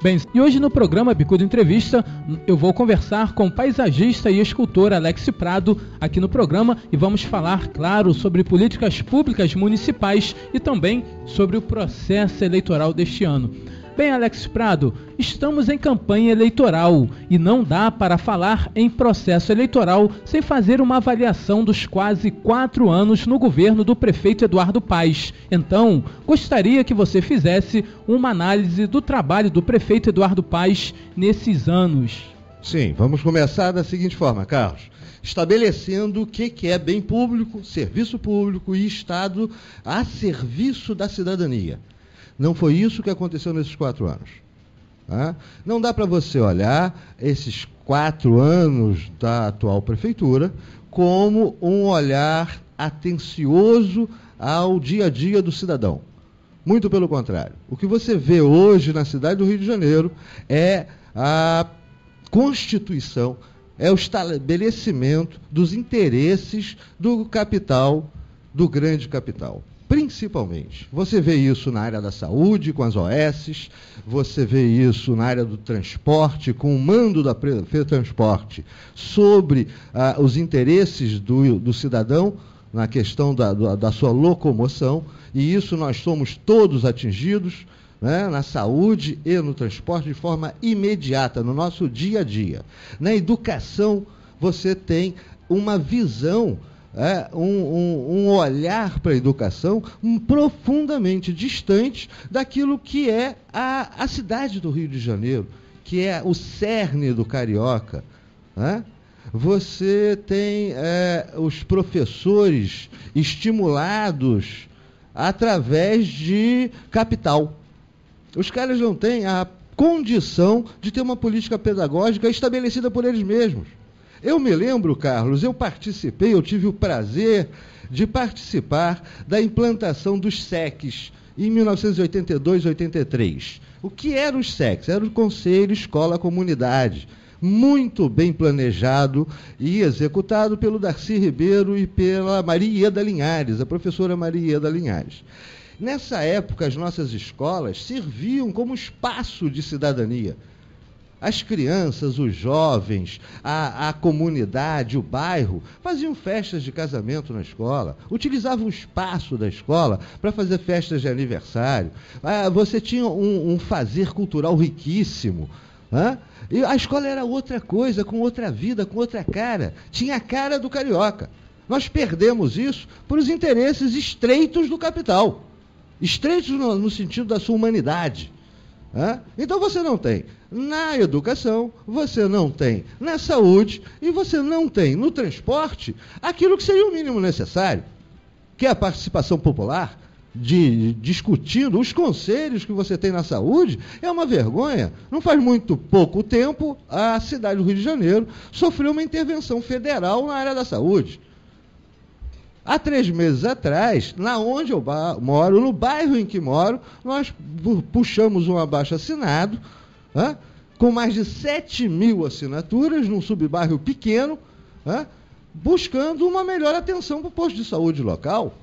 Bem, e hoje no programa Bicudo Entrevista, eu vou conversar com o paisagista e escultor Alex Prado aqui no programa e vamos falar, claro, sobre políticas públicas municipais e também sobre o processo eleitoral deste ano. Bem, Alex Prado, estamos em campanha eleitoral e não dá para falar em processo eleitoral sem fazer uma avaliação dos quase 4 anos no governo do prefeito Eduardo Paes. Então, gostaria que você fizesse uma análise do trabalho do prefeito Eduardo Paes nesses anos. Sim, vamos começar da seguinte forma, Carlos. Estabelecendo o que é bem público, serviço público e Estado a serviço da cidadania. Não foi isso que aconteceu nesses 4 anos. Tá? Não dá para você olhar esses 4 anos da atual prefeitura como um olhar atencioso ao dia a dia do cidadão. Muito pelo contrário. O que você vê hoje na cidade do Rio de Janeiro é a constituição, é o estabelecimento dos interesses do capital, do grande capital. Principalmente, você vê isso na área da saúde, com as OS, você vê isso na área do transporte, com o mando da FETransporte sobre os interesses do cidadão na questão da sua locomoção, e isso nós somos todos atingidos, né, na saúde e no transporte de forma imediata, no nosso dia a dia. Na educação, você tem uma visão, um olhar para a educação profundamente distante daquilo que é a cidade do Rio de Janeiro, que é o cerne do carioca. Né? Você tem os professores estimulados através de capital. Os caras não têm a condição de ter uma política pedagógica estabelecida por eles mesmos. Eu me lembro, Carlos, eu tive o prazer de participar da implantação dos SECs em 1982, 83. O que eram os SECs? Era o Conselho Escola Comunidade, muito bem planejado e executado pelo Darcy Ribeiro e pela Maria Ieda Linhares, a professora Maria Ieda Linhares. Nessa época, as nossas escolas serviam como espaço de cidadania. As crianças, os jovens, a comunidade, o bairro, faziam festas de casamento na escola, utilizavam o espaço da escola para fazer festas de aniversário. Você tinha um fazer cultural riquíssimo. E a escola era outra coisa, com outra vida, com outra cara. Tinha a cara do carioca. Nós perdemos isso por os interesses estreitos do capital. Estreitos no sentido da sua humanidade. Então você não tem na educação, você não tem na saúde e você não tem no transporte aquilo que seria o mínimo necessário, que é a participação popular, discutindo os conselhos que você tem na saúde. É uma vergonha. Não faz muito pouco tempo a cidade do Rio de Janeiro sofreu uma intervenção federal na área da saúde. Há 3 meses atrás, na onde eu moro, no bairro em que moro, nós puxamos um abaixo-assinado, com mais de 7.000 assinaturas, num subbairro pequeno, buscando uma melhor atenção para o posto de saúde local.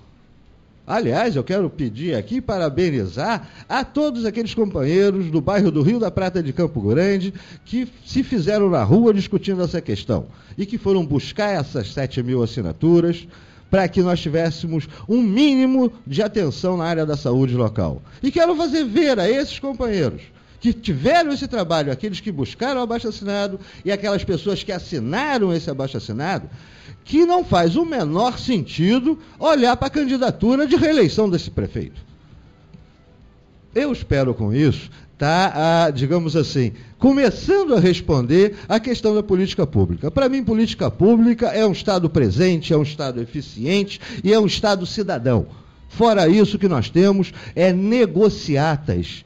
Aliás, eu quero pedir aqui, parabenizar a todos aqueles companheiros do bairro do Rio da Prata de Campo Grande que se fizeram na rua discutindo essa questão e que foram buscar essas 7.000 assinaturas, para que nós tivéssemos um mínimo de atenção na área da saúde local. E quero fazer ver a esses companheiros que tiveram esse trabalho, aqueles que buscaram o abaixo-assinado e aquelas pessoas que assinaram esse abaixo-assinado, que não faz o menor sentido olhar para a candidatura de reeleição desse prefeito. Eu espero com isso digamos assim, começando a responder à questão da política pública. Para mim, política pública é um Estado presente, é um Estado eficiente e é um Estado cidadão. Fora isso, o que nós temos é negociatas,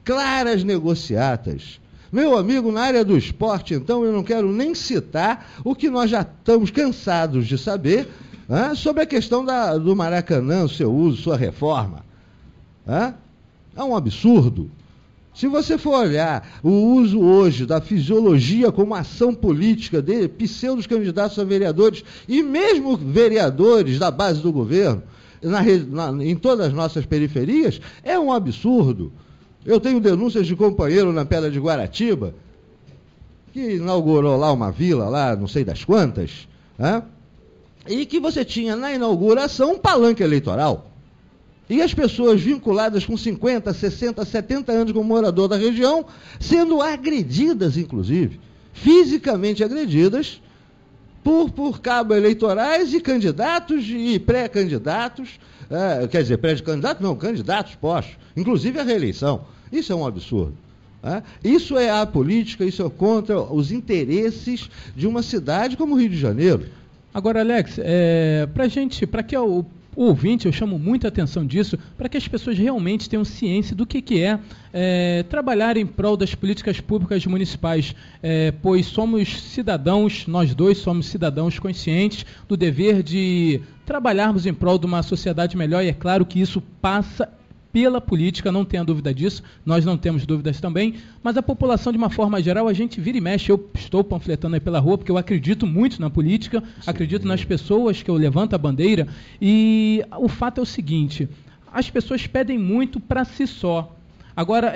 claras negociatas. Meu amigo, na área do esporte, então, eu não quero nem citar o que nós já estamos cansados de saber sobre a questão do Maracanã, seu uso, sua reforma. É um absurdo. Se você for olhar o uso hoje da fisiologia como ação política de pseudos candidatos a vereadores e mesmo vereadores da base do governo, em todas as nossas periferias, é um absurdo. Eu tenho denúncias de companheiro na Pedra de Guaratiba, que inaugurou lá uma vila, lá não sei das quantas, né? E que você tinha na inauguração um palanque eleitoral. E as pessoas vinculadas com 50, 60, 70 anos como morador da região, sendo agredidas, inclusive, fisicamente agredidas, por cabos eleitorais e candidatos e pré-candidatos, quer dizer, pré-candidatos não, candidatos postos, inclusive a reeleição. Isso é um absurdo. Isso é a política, isso é contra os interesses de uma cidade como o Rio de Janeiro. Agora, Alex, para que o ouvinte, eu chamo muita atenção disso, para que as pessoas realmente tenham ciência do que é trabalhar em prol das políticas públicas municipais, pois somos cidadãos, nós dois somos cidadãos conscientes do dever de trabalharmos em prol de uma sociedade melhor, e é claro que isso passa pela política, não tenha dúvida disso, nós não temos dúvidas também, mas a população, de uma forma geral, a gente vira e mexe. Eu estou panfletando aí pela rua, porque eu acredito muito na política, acredito nas pessoas, que eu levanto a bandeira, e o fato é o seguinte: as pessoas pedem muito para si só. Agora,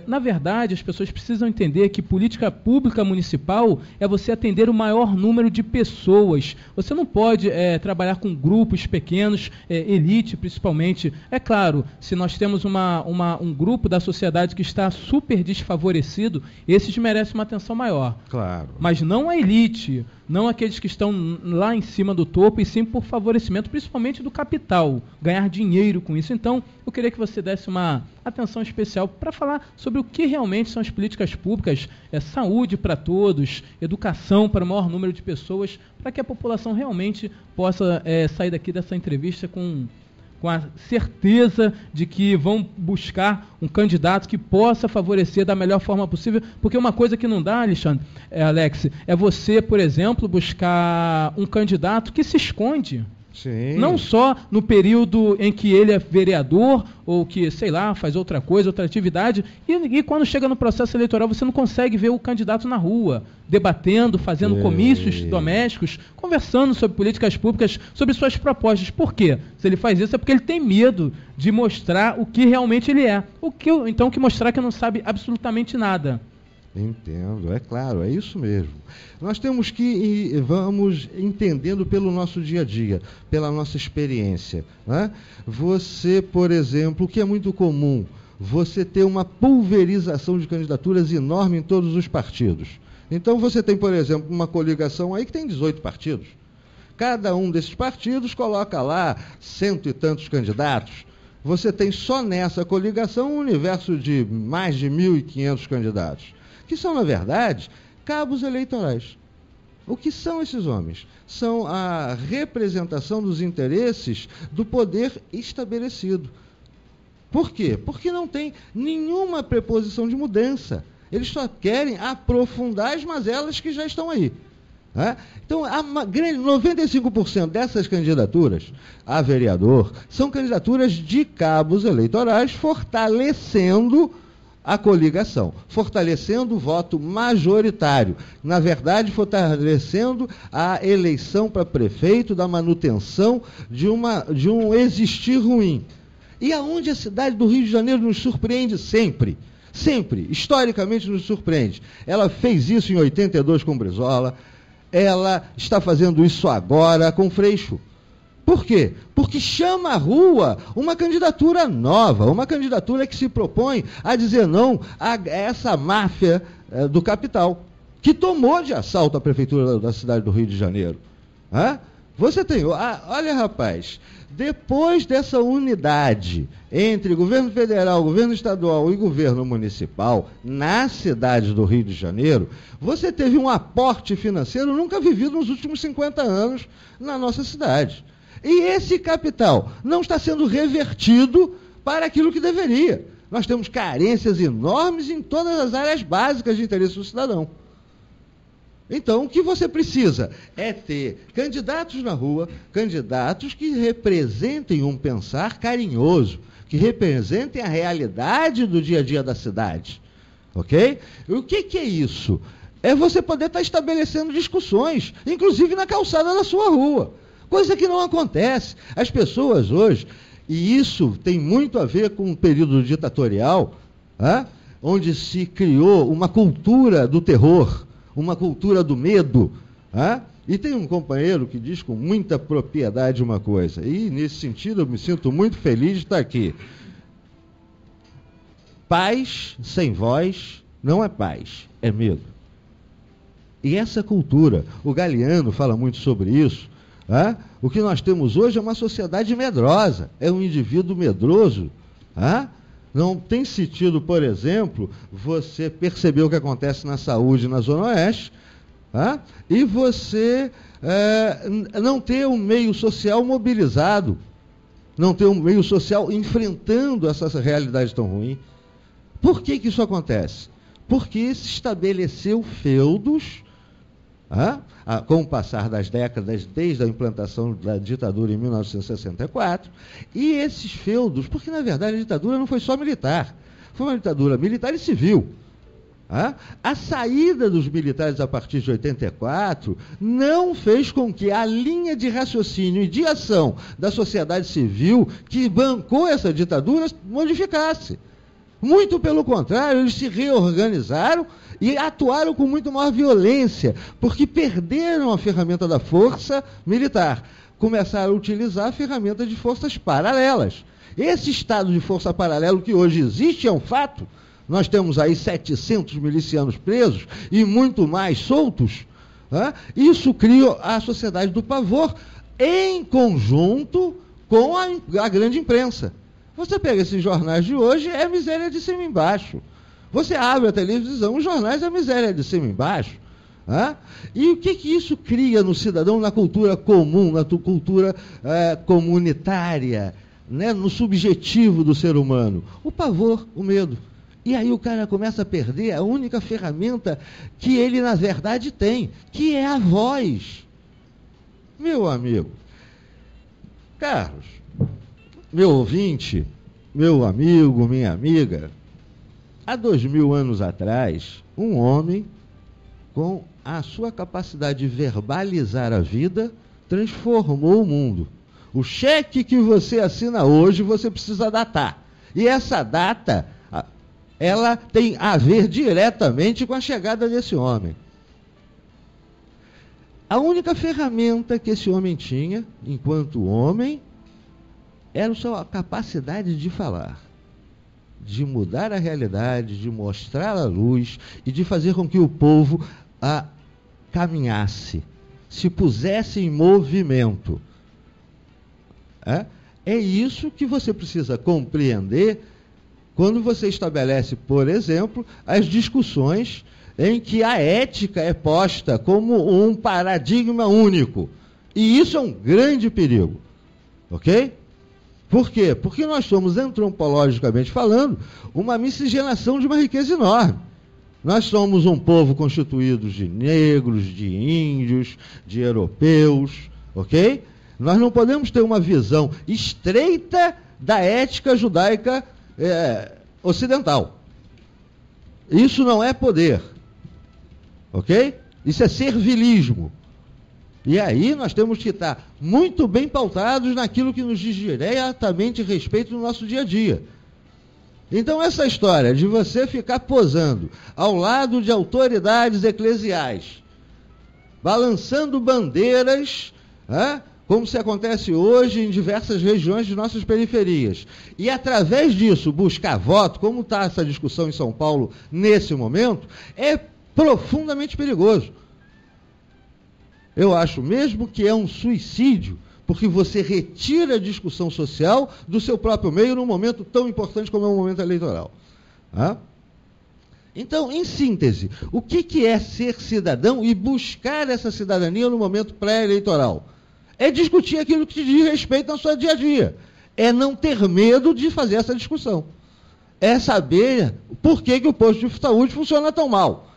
na verdade, as pessoas precisam entender que política pública municipal é você atender o maior número de pessoas. Você não pode trabalhar com grupos pequenos, elite principalmente. É claro, se nós temos um grupo da sociedade que está super desfavorecido, esses merecem uma atenção maior. Claro. Mas não a elite, não aqueles que estão lá em cima do topo, e sim por favorecimento, principalmente do capital, ganhar dinheiro com isso. Então, eu queria que você desse uma atenção especial para falar sobre o que realmente são as políticas públicas, saúde para todos, educação para o maior número de pessoas, para que a população realmente possa sair daqui dessa entrevista com a certeza de que vão buscar um candidato que possa favorecer da melhor forma possível, porque uma coisa que não dá, Alexandre, Alex, é você, por exemplo, buscar um candidato que se esconde. Sim. Não só no período em que ele é vereador, ou que, sei lá, faz outra coisa, outra atividade, e quando chega no processo eleitoral você não consegue ver o candidato na rua, debatendo, fazendo comícios domésticos, conversando sobre políticas públicas, sobre suas propostas. Por quê? Se ele faz isso é porque ele tem medo de mostrar o que realmente ele é. Então, que mostrar que não sabe absolutamente nada. Entendo, é claro, é isso mesmo. Nós temos que vamos entendendo pelo nosso dia a dia, pela nossa experiência, né? Você, por exemplo, o que é muito comum, você ter uma pulverização de candidaturas enorme em todos os partidos. Então você tem, por exemplo, uma coligação aí que tem 18 partidos. Cada um desses partidos coloca lá 100 e tantos candidatos. Você tem só nessa coligação um universo de mais de 1.500 candidatos, que são, na verdade, cabos eleitorais. O que são esses homens? São a representação dos interesses do poder estabelecido. Por quê? Porque não tem nenhuma preposição de mudança. Eles só querem aprofundar as mazelas que já estão aí. Então, 95% dessas candidaturas a vereador são candidaturas de cabos eleitorais, fortalecendo a coligação, fortalecendo o voto majoritário, na verdade fortalecendo a eleição para prefeito, da manutenção de um existir ruim. E aonde a cidade do Rio de Janeiro nos surpreende sempre, historicamente nos surpreende. Ela fez isso em 82 com Brizola, ela está fazendo isso agora com Freixo. Por quê? Porque chama à rua uma candidatura nova, uma candidatura que se propõe a dizer não a essa máfia do capital, que tomou de assalto a prefeitura da cidade do Rio de Janeiro. Você tem, olha, rapaz, depois dessa unidade entre governo federal, governo estadual e governo municipal na cidade do Rio de Janeiro, você teve um aporte financeiro nunca vivido nos últimos 50 anos na nossa cidade. E esse capital não está sendo revertido para aquilo que deveria. Nós temos carências enormes em todas as áreas básicas de interesse do cidadão. Então, o que você precisa é ter candidatos na rua, candidatos que representem um pensar carinhoso, que representem a realidade do dia a dia da cidade. Ok? O que é isso? É você poder estar estabelecendo discussões, inclusive na calçada da sua rua. Coisa que não acontece. As pessoas hoje, e isso tem muito a ver com o período ditatorial, onde se criou uma cultura do terror, uma cultura do medo. E tem um companheiro que diz com muita propriedade uma coisa, e nesse sentido eu me sinto muito feliz de estar aqui. Paz sem voz não é paz, é medo. E essa cultura, o Galeano fala muito sobre isso, o que nós temos hoje é uma sociedade medrosa, é um indivíduo medroso. Não tem sentido, por exemplo, você perceber o que acontece na saúde na Zona Oeste, e você não ter um meio social mobilizado, não ter um meio social enfrentando essa realidade tão ruim. Por que isso acontece? Porque se estabeleceu feudos, com o passar das décadas, desde a implantação da ditadura em 1964, e esses feudos, porque na verdade a ditadura não foi só militar, foi uma ditadura militar e civil. A saída dos militares a partir de 84 não fez com que a linha de raciocínio e de ação da sociedade civil que bancou essa ditadura modificasse. Muito pelo contrário, eles se reorganizaram e atuaram com muito maior violência, porque perderam a ferramenta da força militar. Começaram a utilizar a ferramenta de forças paralelas. Esse estado de força paralelo que hoje existe é um fato. Nós temos aí 700 milicianos presos e muito mais soltos. Isso cria a sociedade do pavor em conjunto com a grande imprensa. Você pega esses jornais de hoje, é miséria de cima e embaixo. Você abre a televisão, os jornais é miséria de cima e embaixo. E o que isso cria no cidadão, na cultura comum, na cultura comunitária, no subjetivo do ser humano? O pavor, o medo. E aí o cara começa a perder a única ferramenta que ele, na verdade, tem, que é a voz. Meu amigo, Carlos, meu ouvinte, meu amigo, minha amiga, há 2000 anos atrás, um homem, com a sua capacidade de verbalizar a vida, transformou o mundo. O cheque que você assina hoje, você precisa datar. E essa data, ela tem a ver diretamente com a chegada desse homem. A única ferramenta que esse homem tinha, enquanto homem, era a sua capacidade de falar, de mudar a realidade, de mostrar a luz e de fazer com que o povo caminhasse, se pusesse em movimento. É isso que você precisa compreender quando você estabelece, por exemplo, as discussões em que a ética é posta como um paradigma único. E isso é um grande perigo. Ok? Por quê? Porque nós somos, antropologicamente falando, uma miscigenação de uma riqueza enorme. Nós somos um povo constituído de negros, de índios, de europeus, ok? Nós não podemos ter uma visão estreita da ética judaica ocidental. Isso não é poder, ok? Isso é servilismo. E aí nós temos que estar muito bem pautados naquilo que nos diz diretamente respeito no nosso dia a dia. Então essa história de você ficar posando ao lado de autoridades eclesiais, balançando bandeiras, como se acontece hoje em diversas regiões de nossas periferias, e através disso buscar voto, como está essa discussão em São Paulo nesse momento, é profundamente perigoso. Eu acho mesmo que é um suicídio, porque você retira a discussão social do seu próprio meio num momento tão importante como é o momento eleitoral. Então, em síntese, o que é ser cidadão e buscar essa cidadania no momento pré-eleitoral? É discutir aquilo que te diz respeito ao seu dia a dia. É não ter medo de fazer essa discussão. É saber por que o posto de saúde funciona tão mal.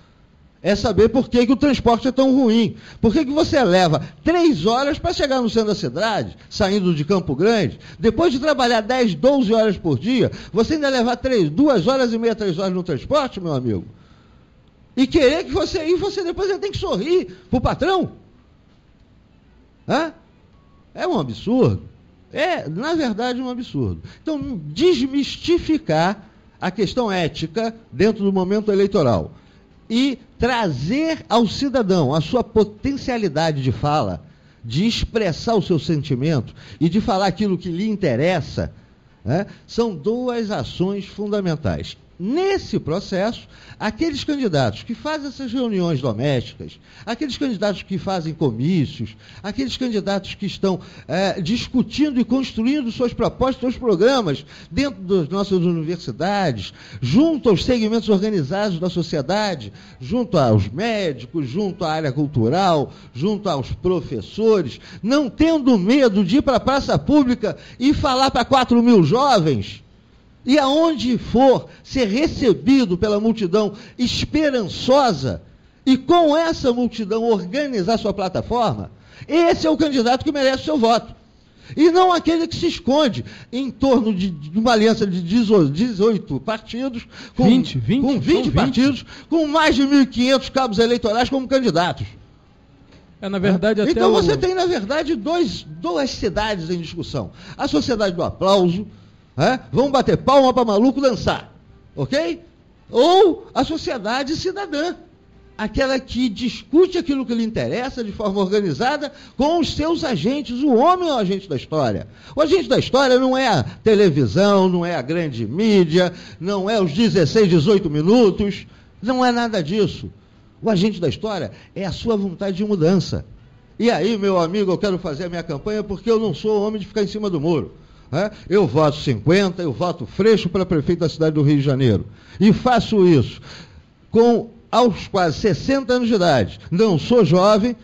É saber por que o transporte é tão ruim. Por que você leva 3 horas para chegar no centro da cidade, saindo de Campo Grande, depois de trabalhar 10, 12 horas por dia, você ainda levar 2 horas e meia, 3 horas no transporte, meu amigo? E querer que você depois tem que sorrir para o patrão? É um absurdo. É, na verdade, um absurdo. Então, desmistificar a questão ética dentro do momento eleitoral e trazer ao cidadão a sua potencialidade de fala, de expressar o seu sentimento e de falar aquilo que lhe interessa, né, são duas ações fundamentais. Nesse processo, aqueles candidatos que fazem essas reuniões domésticas, aqueles candidatos que fazem comícios, aqueles candidatos que estão discutindo e construindo suas propostas, seus programas dentro das nossas universidades, junto aos segmentos organizados da sociedade, junto aos médicos, junto à área cultural, junto aos professores, não tendo medo de ir para a praça pública e falar para 4.000 jovens, e aonde for ser recebido pela multidão esperançosa, e com essa multidão organizar sua plataforma, esse é o candidato que merece o seu voto. E não aquele que se esconde em torno de uma aliança de 18 partidos, com 20 partidos, com mais de 1.500 cabos eleitorais como candidatos. Na verdade, até então você tem, na verdade, duas cidades em discussão. A sociedade do aplauso, vamos bater palma para maluco dançar, ok? Ou a sociedade cidadã, aquela que discute aquilo que lhe interessa de forma organizada com os seus agentes. O homem é o agente da história. O agente da história não é a televisão, não é a grande mídia, não é os 16, 18 minutos, não é nada disso. O agente da história é a sua vontade de mudança. E aí, meu amigo, eu quero fazer a minha campanha porque eu não sou homem de ficar em cima do muro. Eu voto 50, eu voto Freixo para prefeito da cidade do Rio de Janeiro. E faço isso aos quase 60 anos de idade. Não sou jovem,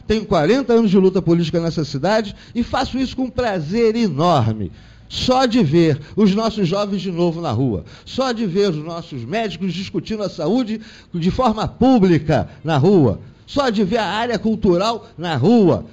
tenho 40 anos de luta política nessa cidade e faço isso com prazer enorme. Só de ver os nossos jovens de novo na rua, só de ver os nossos médicos discutindo a saúde de forma pública na rua, só de ver a área cultural na rua,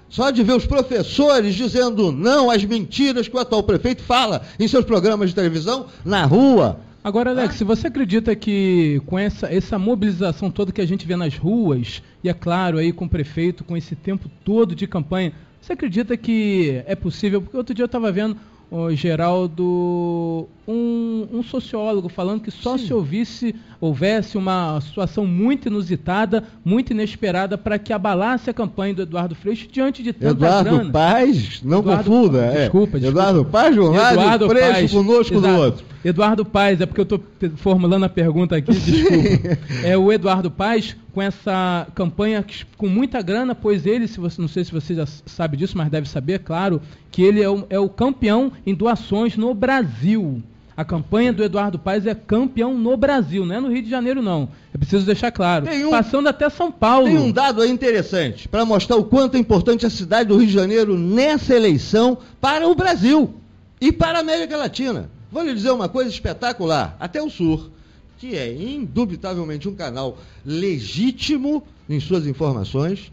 só de ver os professores dizendo não às mentiras que o atual prefeito fala em seus programas de televisão na rua. Agora, Alex, você acredita que com essa mobilização toda que a gente vê nas ruas, e é claro, aí com o prefeito, com esse tempo todo de campanha, você acredita que é possível? Porque outro dia eu estava vendo o Geraldo, um sociólogo, falando que só se houvesse uma situação muito inusitada, muito inesperada, para que abalasse a campanha do Eduardo Freixo diante de tanta Eduardo grana. Paes, não confunda. Desculpa. Eduardo Paes de um lado, Freixo conosco do outro. Eduardo Paes, é porque eu estou formulando a pergunta aqui, desculpa. É o Eduardo Paes com essa campanha com muita grana, pois ele, não sei se você já sabe disso, mas deve saber, claro, que ele é o campeão em doações no Brasil. A campanha do Eduardo Paes é campeão no Brasil, não é no Rio de Janeiro, não. É preciso deixar claro. Passando até São Paulo. Tem um dado aí interessante, para mostrar o quanto é importante a cidade do Rio de Janeiro nessa eleição para o Brasil e para a América Latina. Vou lhe dizer uma coisa espetacular. Até o Sur, que é indubitavelmente um canal legítimo em suas informações,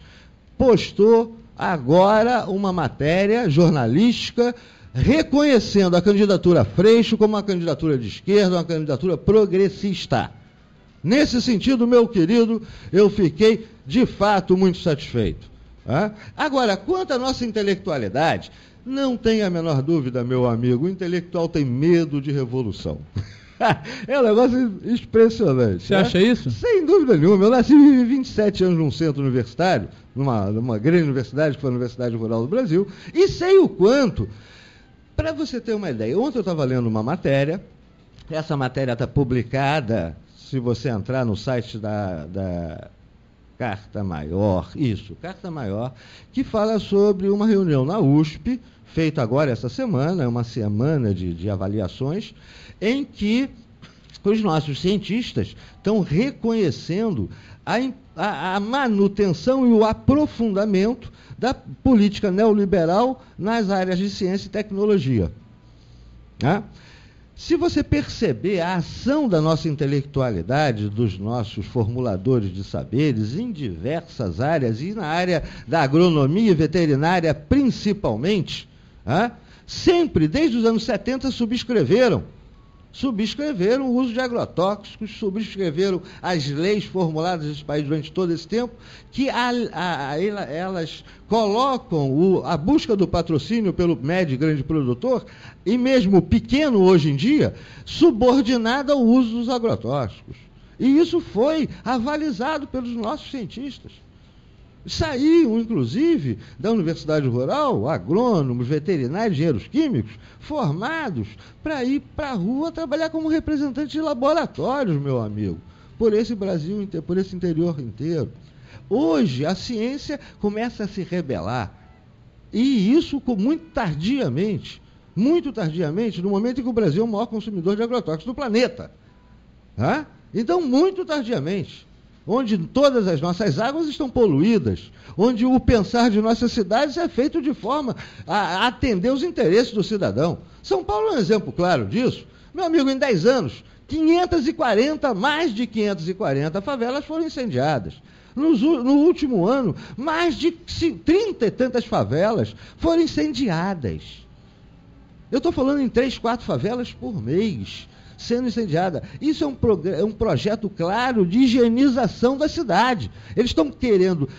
postou agora uma matéria jornalística reconhecendo a candidatura Freixo como uma candidatura de esquerda, uma candidatura progressista. Nesse sentido, meu querido, eu fiquei de fato muito satisfeito. Agora, quanto à nossa intelectualidade, não tenha a menor dúvida, meu amigo, o intelectual tem medo de revolução. É um negócio impressionante. Você acha isso? Sem dúvida nenhuma. Eu nasci em 27 anos num centro universitário, numa grande universidade, que foi a Universidade Rural do Brasil, e sei o quanto. Para você ter uma ideia, ontem eu estava lendo uma matéria, essa matéria está publicada, se você entrar no site da Carta Maior, Carta Maior, que fala sobre uma reunião na USP, feita agora essa semana, uma semana de avaliações, em que os nossos cientistas estão reconhecendo a manutenção e o aprofundamento da política neoliberal nas áreas de ciência e tecnologia. Se você perceber a ação da nossa intelectualidade, dos nossos formuladores de saberes em diversas áreas, e na área da agronomia e veterinária principalmente, sempre, desde os anos 70, subscreveram subscreveram o uso de agrotóxicos, subscreveram as leis formuladas nesse país durante todo esse tempo, que elas colocam a busca do patrocínio pelo médio e grande produtor, e mesmo pequeno hoje em dia, subordinada ao uso dos agrotóxicos. E isso foi avalizado pelos nossos cientistas. Saíam, inclusive, da Universidade Rural, agrônomos, veterinários, engenheiros químicos, formados para ir para a rua trabalhar como representantes de laboratórios, meu amigo, por esse Brasil, por esse interior inteiro. Hoje, a ciência começa a se rebelar. E isso muito tardiamente, no momento em que o Brasil é o maior consumidor de agrotóxicos do planeta. Então, muito tardiamente. Onde todas as nossas águas estão poluídas, onde o pensar de nossas cidades é feito de forma a atender os interesses do cidadão. São Paulo é um exemplo claro disso. Meu amigo, em 10 anos, mais de 540 favelas foram incendiadas. No último ano, mais de 30 e tantas favelas foram incendiadas. Eu estou falando em 3, 4 favelas por mês sendo incendiada. Isso é um projeto claro de higienização da cidade. Eles estão querendo,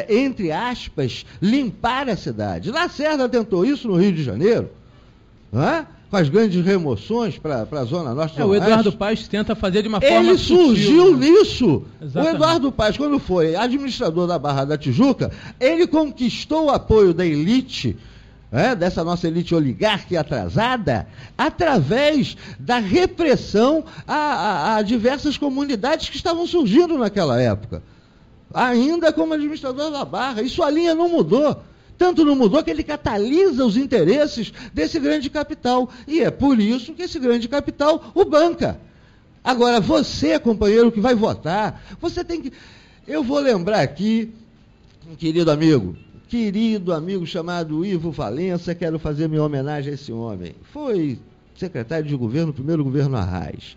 entre aspas, limpar a cidade. Lacerda tentou isso no Rio de Janeiro, com as grandes remoções para a Zona Norte. O Eduardo Paes tenta fazer de uma forma Ele surgiu nisso. Exatamente. O Eduardo Paes, quando foi administrador da Barra da Tijuca, ele conquistou o apoio da elite, dessa nossa elite oligárquica atrasada, através da repressão a diversas comunidades que estavam surgindo naquela época. Ainda como administrador da Barra. E sua linha não mudou. Tanto não mudou que ele catalisa os interesses desse grande capital. E é por isso que esse grande capital o banca. Agora, você, companheiro, que vai votar, você tem que... Eu vou lembrar aqui, um querido amigo chamado Ivo Valença, quero fazer minha homenagem a esse homem. Foi secretário de governo, no primeiro governo Arraes.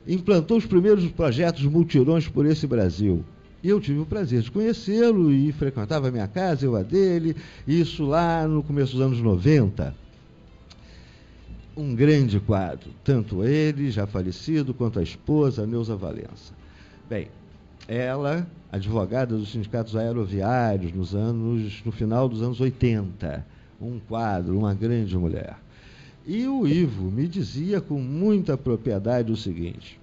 Implantou os primeiros projetos multirões por esse Brasil. E eu tive o prazer de conhecê-lo e frequentava a minha casa, eu a dele, isso lá no começo dos anos 90. Um grande quadro, tanto ele, já falecido, quanto a esposa, Neuza Valença. Bem, ela, advogada dos sindicatos aeroviários no final dos anos 80, um quadro, uma grande mulher. E o Ivo me dizia com muita propriedade o seguinte: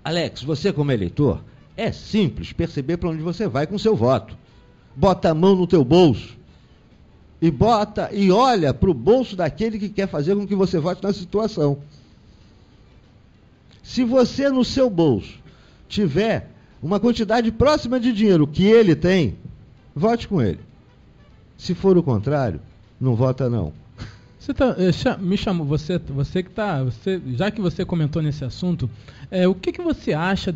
Alex, você como eleitor, é simples perceber para onde você vai com seu voto. Bota a mão no teu bolso e olha para o bolso daquele que quer fazer com que você vote na situação. Se você no seu bolso tiver uma quantidade próxima de dinheiro que ele tem, vote com ele. Se for o contrário, não vota não. Me chamou, já que você comentou nesse assunto, o que você acha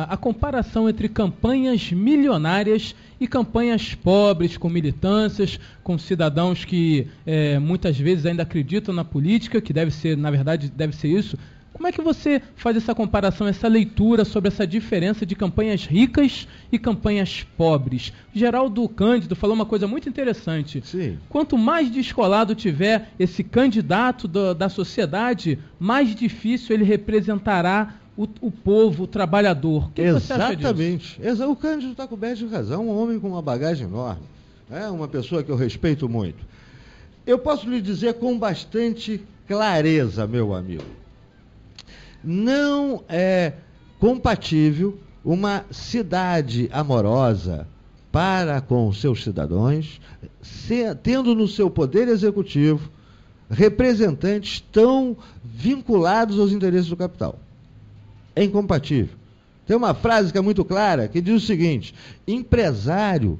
a comparação entre campanhas milionárias e campanhas pobres, com militâncias, com cidadãos que muitas vezes ainda acreditam na política, que na verdade deve ser isso? Como é que você faz essa comparação, essa leitura sobre essa diferença de campanhas ricas e campanhas pobres? Geraldo Cândido falou uma coisa muito interessante. Sim. Quanto mais descolado tiver esse candidato da sociedade, mais difícil ele representará o povo, o trabalhador. O que você acha disso? Exatamente. O Cândido está coberto de razão, um homem com uma bagagem enorme. Uma pessoa que eu respeito muito. Eu posso lhe dizer com bastante clareza, meu amigo. Não é compatível uma cidade amorosa para com seus cidadãos, tendo no seu poder executivo representantes tão vinculados aos interesses do capital. É incompatível. Tem uma frase que é muito clara, que diz o seguinte: empresário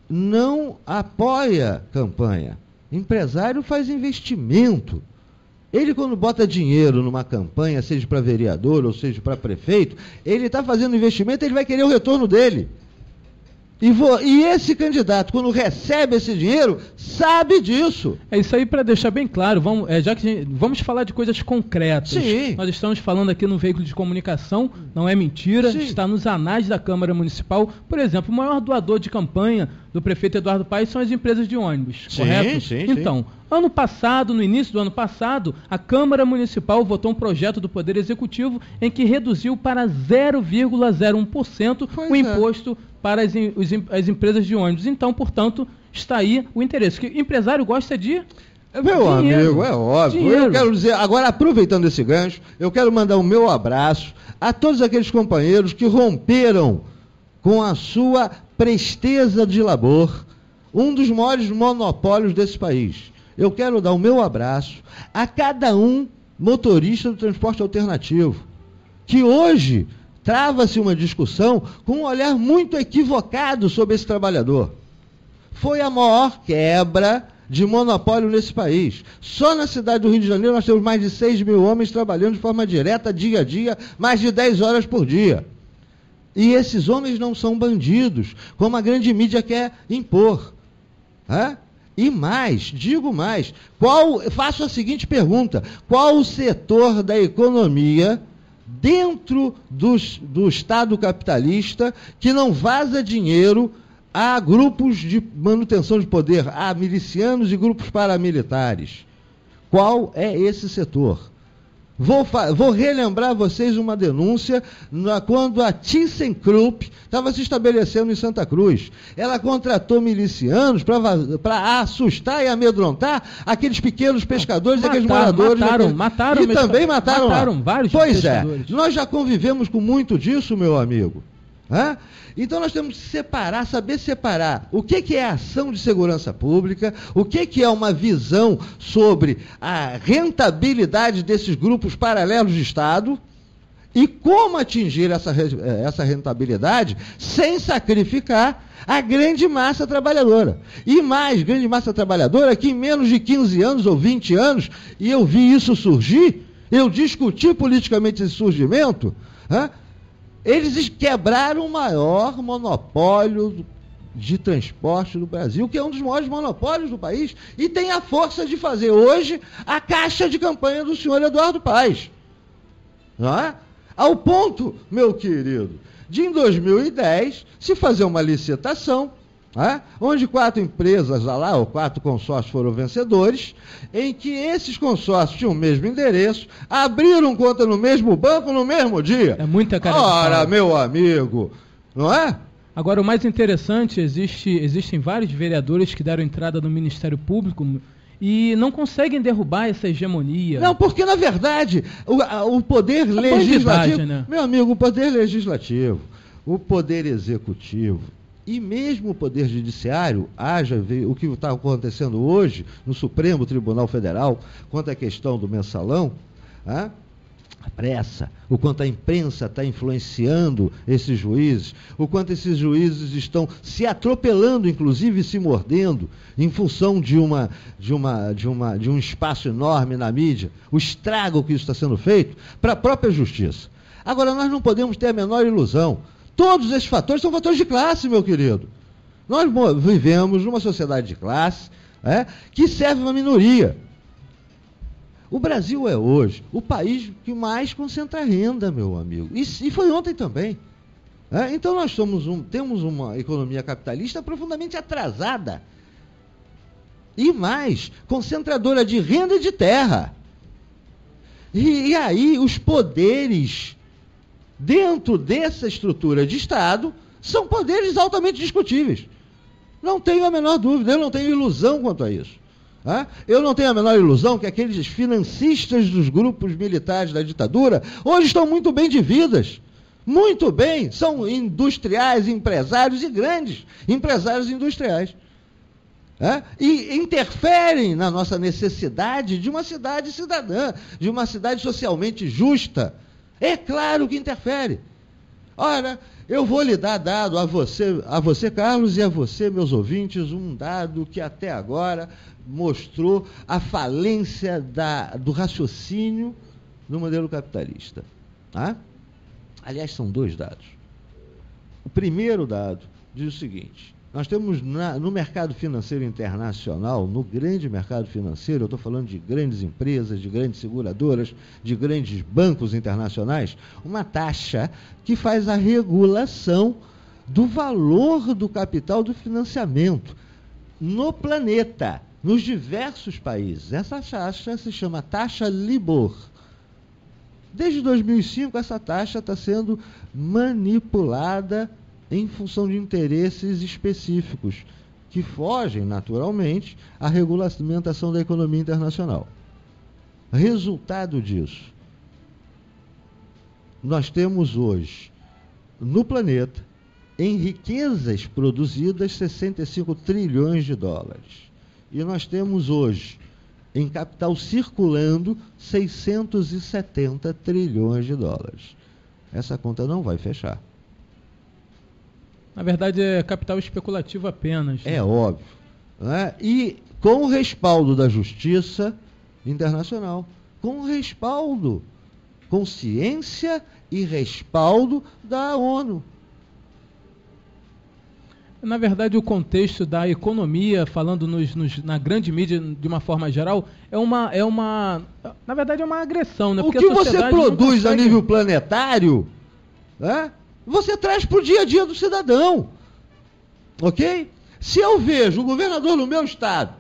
não apoia campanha, empresário faz investimento. Ele, quando bota dinheiro numa campanha, seja para vereador ou seja para prefeito, ele está fazendo investimento, ele vai querer o retorno dele. E esse candidato, quando recebe esse dinheiro, sabe disso. É isso aí, para deixar bem claro, vamos falar de coisas concretas. Sim. Nós estamos falando aqui no veículo de comunicação, não é mentira, Sim. Está nos anais da Câmara Municipal. Por exemplo, o maior doador de campanha do prefeito Eduardo Paes são as empresas de ônibus, Sim, correto? sim. Então, ano passado, no início do ano passado, a Câmara Municipal votou um projeto do Poder Executivo em que reduziu para 0,01% o imposto para as empresas de ônibus. Então, portanto, está aí o interesse. Que o empresário gosta de Meu dinheiro. amigo, é óbvio. Dinheiro. Eu quero dizer, agora aproveitando esse gancho, eu quero mandar o meu abraço a todos aqueles companheiros que romperam com a sua presteza de labor, um dos maiores monopólios desse país. Eu quero dar o meu abraço a cada um motorista do transporte alternativo, que hoje trava-se uma discussão com um olhar muito equivocado sobre esse trabalhador. Foi a maior quebra de monopólio nesse país. Só na cidade do Rio de Janeiro nós temos mais de 6 mil homens trabalhando de forma direta, dia a dia, mais de 10 horas por dia. E esses homens não são bandidos, como a grande mídia quer impor. E mais, digo mais, faço a seguinte pergunta: qual o setor da economia dentro do Estado capitalista que não vaza dinheiro a grupos de manutenção de poder, a milicianos e grupos paramilitares? Qual é esse setor? Vou relembrar vocês uma denúncia quando a ThyssenKrupp estava se estabelecendo em Santa Cruz. Ela contratou milicianos para assustar e amedrontar aqueles pequenos pescadores, aqueles moradores. Mataram e também mataram vários Pois pescadores. Nós já convivemos com muito disso, meu amigo. Então nós temos que saber separar o que é ação de segurança pública, o que é uma visão sobre a rentabilidade desses grupos paralelos de Estado e como atingir essa rentabilidade sem sacrificar a grande massa trabalhadora. E mais, grande massa trabalhadora que em menos de 15 anos ou 20 anos, e eu vi isso surgir, eu discuti politicamente esse surgimento, eles quebraram o maior monopólio de transporte do Brasil, que é um dos maiores monopólios do país, e tem a força de fazer hoje a caixa de campanha do senhor Eduardo Paes. Ao ponto, meu querido, de em 2010 se fazer uma licitação, onde 4 empresas ou 4 consórcios foram vencedores, em que esses consórcios tinham o mesmo endereço, abriram conta no mesmo banco no mesmo dia. É muita cara. Ora, meu amigo, não é? Agora, o mais interessante, existem vários vereadores que deram entrada no Ministério Público e não conseguem derrubar essa hegemonia. Não, porque, na verdade, o poder legislativo... Né? Meu amigo, o poder legislativo, o poder executivo, e mesmo o Poder Judiciário, o que está acontecendo hoje no Supremo Tribunal Federal, quanto à questão do mensalão, a pressa, o quanto a imprensa está influenciando esses juízes, o quanto esses juízes estão se atropelando, inclusive se mordendo, em função de um espaço enorme na mídia, o estrago que isso está sendo feito para a própria justiça. Agora, nós não podemos ter a menor ilusão. Todos esses fatores são fatores de classe, meu querido. Nós vivemos numa sociedade de classe que serve uma minoria. O Brasil é hoje o país que mais concentra renda, meu amigo. E foi ontem também. Então nós temos uma economia capitalista profundamente atrasada. E mais, concentradora de renda e de terra. E aí os poderes dentro dessa estrutura de Estado, são poderes altamente discutíveis. Não tenho a menor dúvida, eu não tenho ilusão quanto a isso. Eu não tenho a menor ilusão que aqueles financistas dos grupos militares da ditadura hoje estão muito bem de vidas. Muito bem, são industriais, empresários e grandes empresários industriais. E interferem na nossa necessidade de uma cidade cidadã, de uma cidade socialmente justa. É claro que interfere. Ora, eu vou lhe dar dado a você, Carlos, e a você, meus ouvintes, um dado que até agora mostrou a falência do raciocínio no modelo capitalista. Aliás, são 2 dados. O primeiro dado diz o seguinte: nós temos no mercado financeiro internacional, no grande mercado financeiro, eu estou falando de grandes empresas, de grandes seguradoras, de grandes bancos internacionais, uma taxa que faz a regulação do valor do capital do financiamento no planeta, nos diversos países. Essa taxa se chama taxa LIBOR. Desde 2005, essa taxa está sendo manipulada em função de interesses específicos, que fogem, naturalmente, à regulamentação da economia internacional. Resultado disso, nós temos hoje, no planeta, em riquezas produzidas, 65 trilhões de dólares. E nós temos hoje, em capital circulando, 670 trilhões de dólares. Essa conta não vai fechar. Na verdade, é capital especulativo apenas. É óbvio. Né? E com o respaldo da Justiça Internacional, com o respaldo, com ciência e respaldo da ONU. Na verdade, o contexto da economia, falando na grande mídia de uma forma geral, na verdade, é uma agressão, né? Porque o que você produz a nível planetário, né, você traz para o dia a dia do cidadão. Ok? Se eu vejo o governador no meu estado,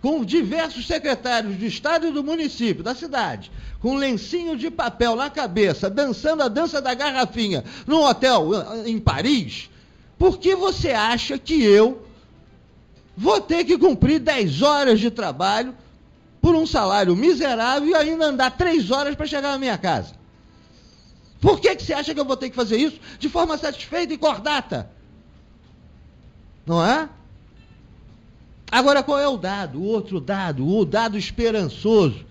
com diversos secretários de estado e do município, da cidade, com um lencinho de papel na cabeça, dançando a dança da garrafinha num hotel em Paris, por que você acha que eu vou ter que cumprir 10 horas de trabalho por um salário miserável e ainda andar 3 horas para chegar na minha casa? Por que você acha que eu vou ter que fazer isso de forma satisfeita e cordata? Não é? Agora, qual é o dado? O outro dado, o dado esperançoso.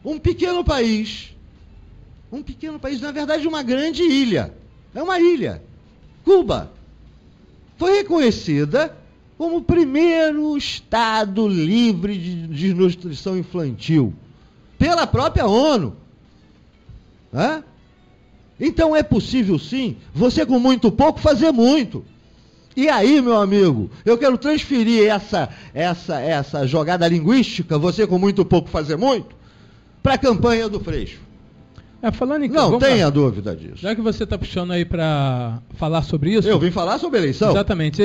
Um pequeno país, na verdade, uma grande ilha. É uma ilha. Cuba foi reconhecida como o primeiro estado livre de desnutrição infantil pela própria ONU. Então é possível sim, você com muito pouco fazer muito. E aí, meu amigo, eu quero transferir essa jogada linguística, você com muito pouco fazer muito, para a campanha do Freixo. Falando em não tenha dúvida disso. Já que você está puxando aí para falar sobre isso... Eu vim falar sobre a eleição. Exatamente.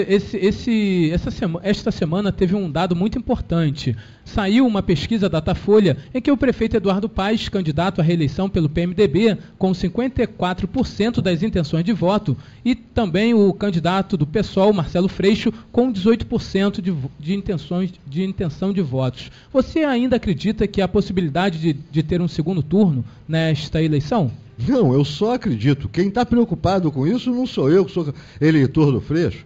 Esta semana teve um dado muito importante. Saiu uma pesquisa Datafolha em que o prefeito Eduardo Paes, candidato à reeleição pelo PMDB, com 54% das intenções de voto, e também o candidato do PSOL, Marcelo Freixo, com 18% de intenção de votos. Você ainda acredita que há possibilidade de ter um segundo turno nesta eleição? Não, eu só acredito. Quem está preocupado com isso não sou eu, que sou eleitor do Freixo.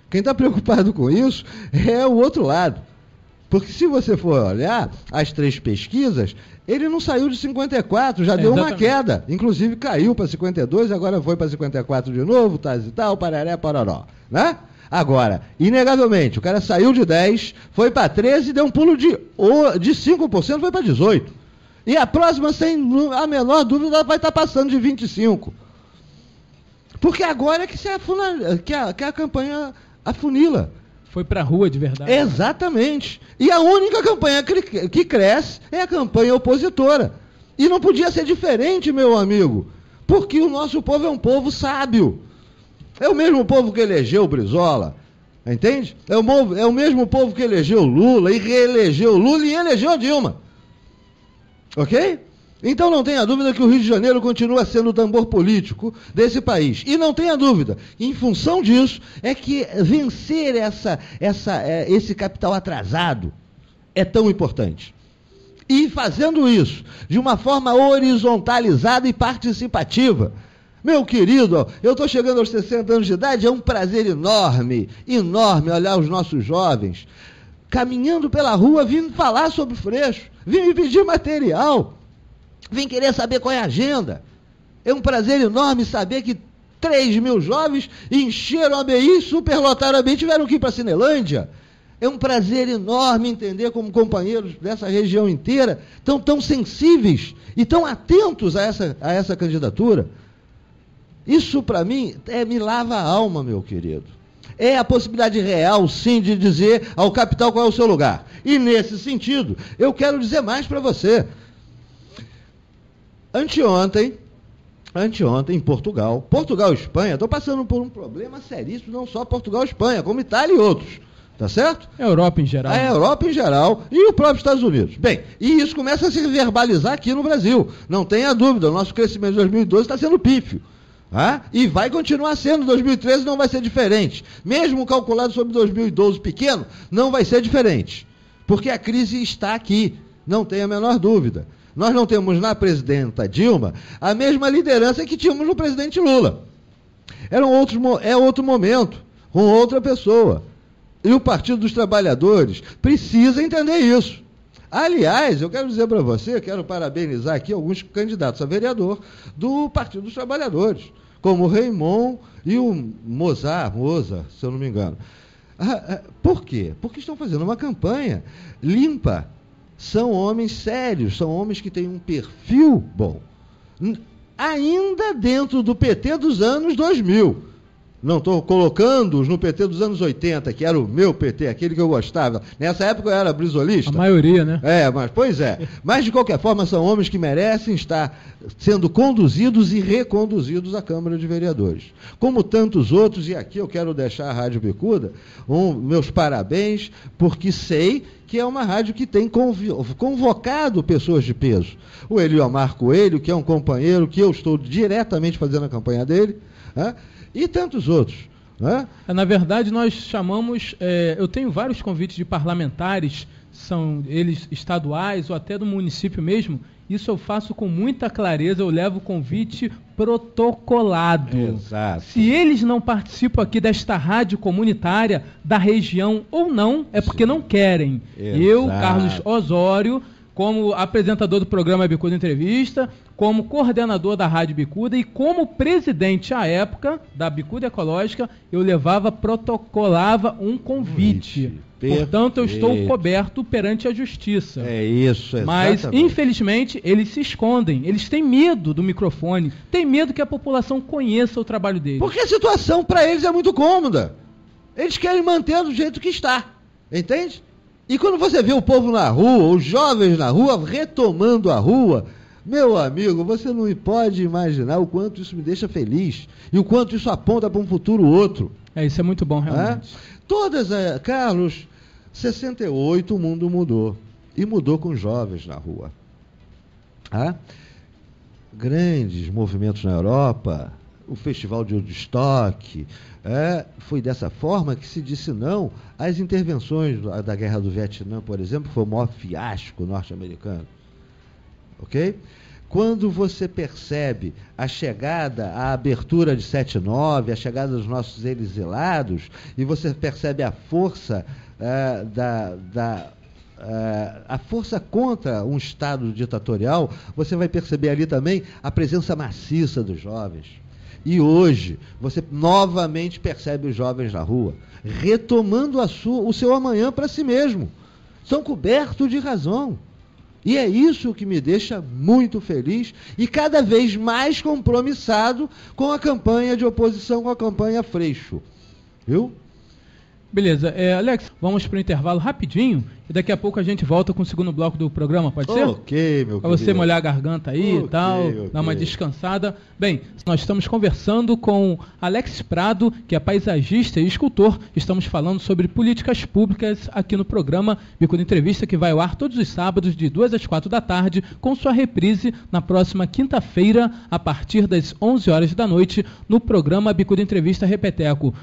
Quem está preocupado com isso é o outro lado. Porque se você for olhar as 3 pesquisas, ele não saiu de 54, já deu uma queda. Inclusive caiu para 52, agora foi para 54 de novo, e tal, pararé, pararó. Né? Agora, inegavelmente, o cara saiu de 10, foi para 13 e deu um pulo de 5%, foi para 18%. E a próxima, sem a menor dúvida, vai estar passando de 25%. Porque agora é que a campanha afunila. Foi para a rua de verdade. Exatamente. E a única campanha que cresce é a campanha opositora. E não podia ser diferente, meu amigo. Porque o nosso povo é um povo sábio. É o mesmo povo que elegeu o Brizola. Entende? É o mesmo povo que elegeu o Lula e reelegeu o Lula e elegeu a Dilma. Ok? Então não tenha dúvida que o Rio de Janeiro continua sendo o tambor político desse país. E não tenha dúvida, em função disso, é que vencer esse capital atrasado é tão importante. E fazendo isso de uma forma horizontalizada e participativa. Meu querido, eu estou chegando aos 60 anos de idade, é um prazer enorme, enorme olhar os nossos jovens caminhando pela rua, vindo falar sobre o Freixo, vindo me pedir material. Vem querer saber qual é a agenda. É um prazer enorme saber que 3 mil jovens encheram a ABI, superlotaram a ABI e tiveram que ir para a Cinelândia. É um prazer enorme entender como companheiros dessa região inteira estão tão sensíveis e tão atentos a essa candidatura. Isso, para mim, me lava a alma, meu querido. É a possibilidade real, sim, de dizer ao capital qual é o seu lugar. E, nesse sentido, eu quero dizer mais para você. Anteontem, em Portugal e Espanha estão passando por um problema seríssimo, não só Portugal e Espanha, como Itália e outros. Tá certo? A Europa em geral. A Europa em geral e o próprio Estados Unidos. Bem, e isso começa a se verbalizar aqui no Brasil. Não tenha dúvida, o nosso crescimento de 2012 está sendo pífio. E vai continuar sendo, 2013 não vai ser diferente. Mesmo calculado sobre 2012 pequeno, não vai ser diferente. Porque a crise está aqui, não tenha a menor dúvida. Nós não temos na presidenta Dilma a mesma liderança que tínhamos no presidente Lula. É outro momento, com outra pessoa. E o Partido dos Trabalhadores precisa entender isso. Aliás, eu quero dizer para você, quero parabenizar aqui alguns candidatos a vereador do Partido dos Trabalhadores, como o Raimon e o Moza, se eu não me engano. Por quê? Porque estão fazendo uma campanha limpa. São homens sérios, são homens que têm um perfil bom. Ainda dentro do PT dos anos 2000. Não estou colocando-os no PT dos anos 80, que era o meu PT, aquele que eu gostava. Nessa época eu era brisolista. A maioria, né? Pois é. Mas, de qualquer forma, são homens que merecem estar sendo conduzidos e reconduzidos à Câmara de Vereadores. Como tantos outros, e aqui eu quero deixar a Rádio Bicuda meus parabéns, porque sei que é uma rádio que tem convocado pessoas de peso. O Eliomar Coelho, que é um companheiro que eu estou diretamente fazendo a campanha dele, e tantos outros. Na verdade, nós chamamos... eu tenho vários convites de parlamentares, são eles estaduais ou até do município mesmo. Isso eu faço com muita clareza, eu levo o convite protocolado. Exato. Se eles não participam aqui desta rádio comunitária, da região ou não, é porque não querem. Exato. Eu, Carlos Osório, como apresentador do programa Bicuda Entrevista, como coordenador da Rádio Bicuda e como presidente à época da Bicuda Ecológica, eu protocolava um convite. Portanto, eu estou coberto perante a justiça. É isso, exatamente. Mas, infelizmente, eles se escondem. Eles têm medo do microfone. Têm medo que a população conheça o trabalho deles. Porque a situação para eles é muito cômoda. Eles querem manter do jeito que está. Entende? E quando você vê o povo na rua, os jovens na rua, retomando a rua, meu amigo, você não pode imaginar o quanto isso me deixa feliz e o quanto isso aponta para um futuro outro. Isso é muito bom, realmente. Carlos, 68 o mundo mudou. E mudou com jovens na rua. Grandes movimentos na Europa, o Festival de Woodstock, foi dessa forma que se disse não às intervenções da Guerra do Vietnã, por exemplo, que foi o maior fiasco norte-americano. Ok? Quando você percebe a chegada, a abertura de 7/9, a chegada dos nossos exilados, e você percebe a força a força contra um Estado ditatorial, você vai perceber ali também a presença maciça dos jovens. E hoje, você novamente percebe os jovens na rua, retomando o seu amanhã para si mesmo. São cobertos de razão. E é isso que me deixa muito feliz e cada vez mais compromissado com a campanha de oposição, com a campanha Freixo. Viu? Beleza. Alex, vamos para o intervalo rapidinho e daqui a pouco a gente volta com o segundo bloco do programa, pode ser? Ok, meu querido. Para você molhar a garganta aí e tal, dar uma descansada. Bem, nós estamos conversando com Alex Prado, que é paisagista e escultor. Estamos falando sobre políticas públicas aqui no programa Bicuda Entrevista, que vai ao ar todos os sábados de 2 às 4 da tarde, com sua reprise na próxima quinta-feira, a partir das 11 horas da noite, no programa Bicuda Entrevista Repeteco.